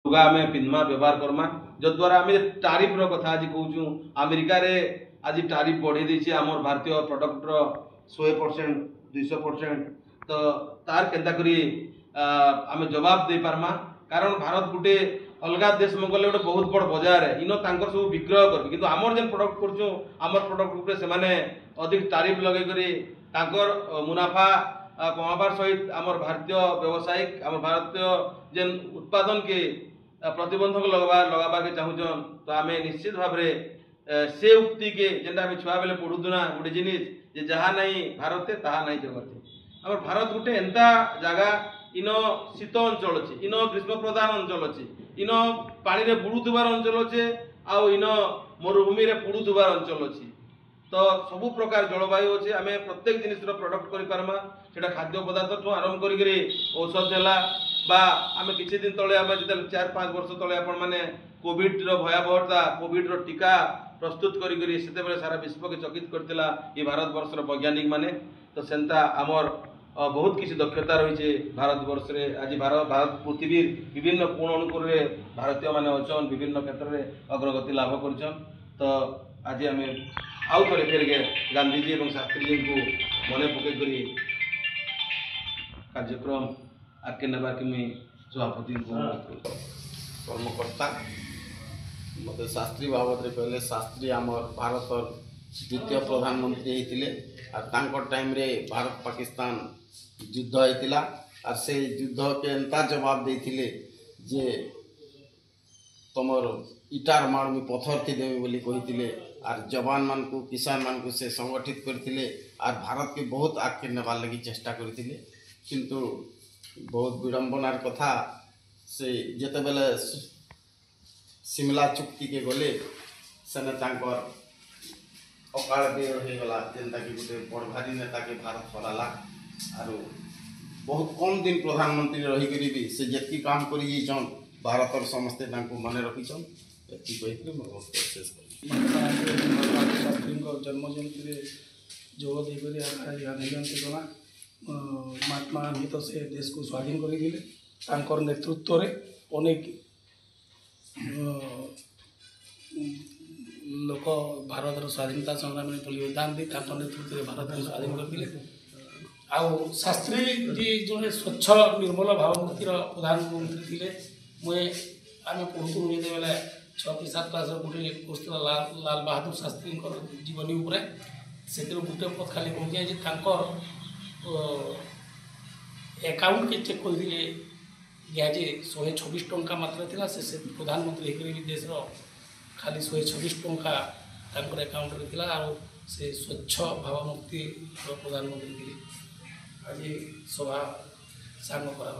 लुगा आम पिंधमा व्यवहार करमा जद्वारा आम टारिफ कथा आज कहूँ अमेरिका रे आज टारिफ बढ़े देछे आमर भारतीय प्रोडक्टर 100% 200% तो तार केन्ता करी आम जवाब दे पारमा कारण भारत गुटे अलग देश में गले गोटे बहुत बड़ बजार है इन तांकर सब विक्रय कर कि आमर जेन प्रोडक्ट कर आमर प्रोडक्ट से माने अधिक टारिफ लगे करी तांकर मुनाफा कमाबार सहित आमर भारतीय व्यवसायिक आमर भारतीय जेन उत्पादन के प्रतिबंधक लगाबार के चाहून तो आम निश्चित भाव से उक्ति के जेनटा आम छुआ बेले पढ़ुना गोटे जिनिस जहाँ नहीं भारते ताहा नहीं जगते आमर भारत गोटे एंता जगह इन शीत अंचल अच्छे इन ग्रीष्म प्रधान अंचल अच्छे इन पानी रे बुड़ुथबार अंचल अच्छे आउ इन मरुभूमि रे पुड़ुथबार अंचल अच्छे तो सबु प्रकार जलवायु अच्छे आम प्रत्येक जिनिस प्रडक्ट कर पारमा सेटा खाद्य पदार्थ ठू आरंभ करी औषध है बा आम किछि दिन तले आम जो 4-5 वर्ष तले आपण माने कोविड रो भयावहता कोविड रो टीका प्रस्तुत करी सारा विश्व के चकित करथिला ये भारत वर्ष रो वैज्ञानिक माने तो सेंता आमर बहुत किसी दक्षता रही भारत वर्ष रे आज भारत पृथ्वी विभिन्न कोण अनुकूल भारतीय माने अचन विभिन्न क्षेत्र में अग्रगति लाभ कर तो आज आम आउ थे फिर गांधीजी और शास्त्री जी को मन पकई कार्यक्रम आगे ना कि मुझे सभापति कर्मकर्ता मत शास्त्री बाबद कहले शास्त्री आमर भारत द्वितीय प्रधानमंत्री होते टाइम रे भारत पाकिस्तान युद्ध होता और से युद्ध के एंता जवाब देते जे तुमर इटार माड़ में पथर थी देवी बोली कहते और जवान मान को किसान मान को से संगठित करते और भारत के बहुत आगे नेबार लगी चेष्टा करते किंतु बहुत विडंबनार कथा से जिते बेले शिमला चुक्ति के गले सेने अकाल देह होगला जेनता कि गोटे बड़ भारी नेता के भारत हराला आरो बहुत कम दिन प्रधानमंत्री रही भी से जी काम कर भारत समस्ते मन रखीछन शेष शास्त्री जन्म जयंती जोग देकर गांधी जयंती कला महात्मा गांधी तो से देश को स्वाधीन कर नेतृत्व में अनेक लोक भारत स्वाधीनता संग्राम में बलिदान दी नेतृत्व में भारत को स्वाधीन करते आउ शास्त्री जी जो स्वच्छ निर्मल भावमूर्तिर प्रधानमंत्री थे मुझे आम पढ़ुतु जो बेले 6-7 क्लास गोटे कोर्स लाल बहादुर शास्त्री जीवनी उपरे से गोटे पद खाली कहूँ एकाउंट के चेक करते जे 126 टंका मात्र था से प्रधानमंत्री होकर देश खाली 126 टंका एकाउंट रे और से स्वच्छ भावमुक्ति प्रधानमंत्री थे आज सभा सांग करा